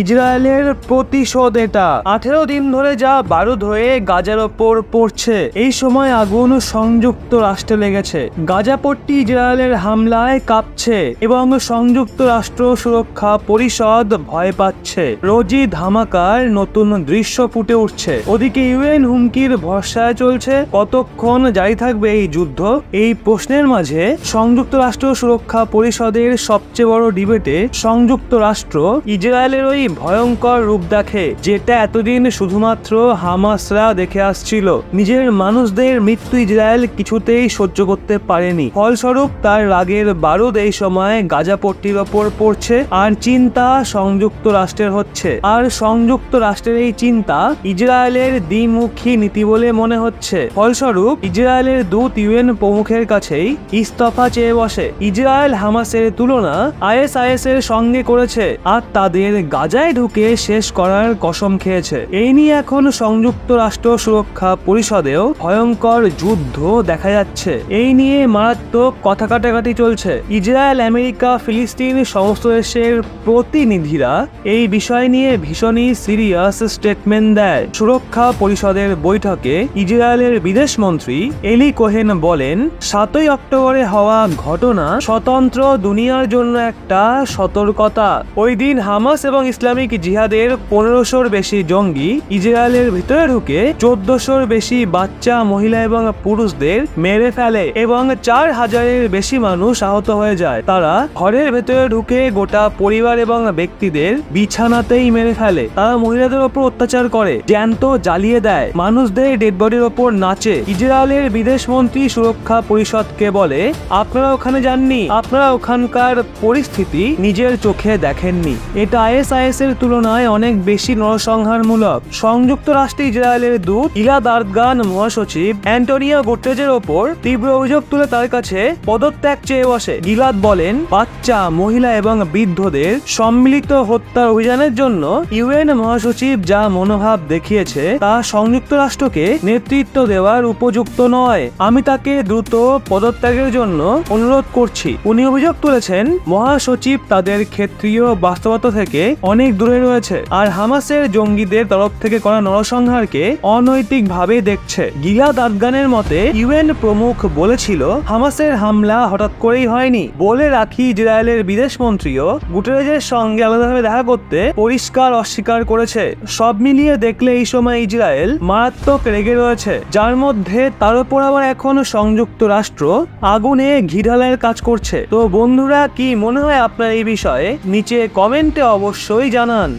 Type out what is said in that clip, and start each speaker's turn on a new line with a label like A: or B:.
A: ইসরায়েলের প্রতিশোধ এটা। 18 দিন ধরে যা বারুদ হয়ে গাজার ওপর পড়ছে, এই সময় আগুন সংযুক্ত রাষ্ট্রে লেগেছে। গাজাপট্টি ইসরায়েলের হামলায় কাঁপছে এবং সংযুক্ত রাষ্ট্র সুরক্ষা পরিষদ ভয় পাচ্ছে। রোজই ধামাকার নতুন দৃশ্য ফুটে উঠছে। ওদিকে ইউএন হুমকির ভরসায় চলছে। কতক্ষণ জারি থাকবে এই যুদ্ধ? এই প্রশ্নের মাঝে সংযুক্ত রাষ্ট্র সুরক্ষা পরিষদের সবচেয়ে বড় ডিবেটে সংযুক্ত রাষ্ট্র ইসরায়েলের ওই ভয়ঙ্কর রূপ দেখে, যেটা এতদিন শুধুমাত্র হামাসরা দেখে আসছিল। নিজের মানুষদের মৃত্যু ইসরায়েল কিছুতেই সহ্য করতে পারেনি। ফলস্বরূপ তার রাগের বারুদ এই সময় গাজাপট্টির ওপর পড়ছে, আর চিন্তা সংযুক্ত রাষ্ট্রের হচ্ছে। আর সংযুক্ত রাষ্ট্রের এই চিন্তা ইসরায়েলের দ্বিমুখী নীতি বলে মনে হচ্ছে। ফলস্বরূপ ইসরায়েলের দূত ইউএন প্রমুখের কাছেই ইস্তফা চেয়ে বসে। ইসরায়েল হামাসের তুলনা আইএসআইএস এর সঙ্গে করেছে, আর তাদের গাজায় ঢুকে শেষ করার কসম খেয়েছে। এই নিয়ে এখন সংযুক্ত রাষ্ট্র সুরক্ষা পরিষদেও ভয়ঙ্কর যুদ্ধ দেখা যাচ্ছে। এই নিয়ে মারাত্মক কথা কাটাকাটি চলছে। ইসরায়েল, আমেরিকা, ফিলিস্তিন সমস্ত দেশের প্রতিনিধিরা এই বিষয় নিয়ে ভীষণই সিরিয়াস স্টেটমেন্ট দেয়। সুরক্ষা পরিষদের বৈঠকে ইসরায়েলের বিদেশ মন্ত্রী এলি কোহেন বলেন, 7ই অক্টোবরে হওয়া ঘটনা স্বতন্ত্র দুনিয়ার জন্য একটা সতর্কতা। ওই দিন হামাস এবং ইসলামিক জিহাদের 1500-র বেশি জঙ্গি ইসরায়েলের ভিতরে ঢুকে 1400-র বেশি বাচ্চা, মহিলা এবং পুরুষদের মেরে ফেলে এবং 4000-এর বেশি মানুষ আহত হয়ে যায়। তারা ঘরের ভেতরে ঢুকে গোটা পরিবার এবং ব্যক্তিদের বিছানাতেই মেরে ফেলে। তারা মহিলাদের ওপর অত্যাচার করে, জ্যান্ত জ্বালিয়ে দেয়, মানুষদের ডেড বডির ওপর নাচে। ইসরায়েলের বিদেশ মন্ত্রী সুরক্ষা পরিষদকে বলে, আপনারা ওখানে যাননি, আপনারা ওখানকার পরিস্থিতি নিজের চোখে দেখেননি। এটা আইএসআইএস এর তুলনায় অনেক বেশি নরসংহারমূলক। সংযুক্ত রাষ্ট্রে ইসরায়েলের দূত ইলাদ আরগান মহাসচিব অ্যান্টোনিও গুটেরেজের ওপর তীব্র অভিযোগ তুলে তার কাছে পদত্যাগ চেয়ে বসে। গিলাদ বলেন, বাচ্চা, মহিলা এবং বৃদ্ধদের সম্মিলিত হত্যার অভিযানের জন্য ইউএন মহাসচিব যা মনোভাব দেখিয়েছে তা সংযুক্ত রাষ্ট্রকে নেতৃত্ব দেওয়ার উপযুক্ত নয়। আমি তাকে দ্রুত পদত্যাগের জন্য অনুরোধ করছি। উনি অভিযোগ তুলেছেন, মহাসচিব তাদের ক্ষেত্রীয় বাস্তবতা থেকে অনেক দূরে রয়েছে, আর হামাসের জঙ্গিদের তরফ থেকে করা নরসংহারকে অনৈতিকভাবে দেখছে। গিলাদ আরগানের মতে, ইউএন প্রমুখ বলেছিল হামাসের হামলা হঠাৎ করেই হয়নি। বলে রাখি, ইসরায়েলের বিদেশ মন্ত্রীও গুটেরেজের সঙ্গে আলাদাভাবে দেখা করতে পরিষ্কার অস্বীকার করেছে। সব মিলিয়ে দেখলে এই সময় ইসরায়েল মারাত্মক রেগে রয়েছে, যার মধ্যে তার উপর আবার এখন সংযুক্ত রাষ্ট্র আগুনে ঘি ঢালাইয়ের কাজ করছে। তো বন্ধুরা, কি মনে হয় আপনার এই বিষয়ে? নিচে কমেন্টে অবশ্যই জানান।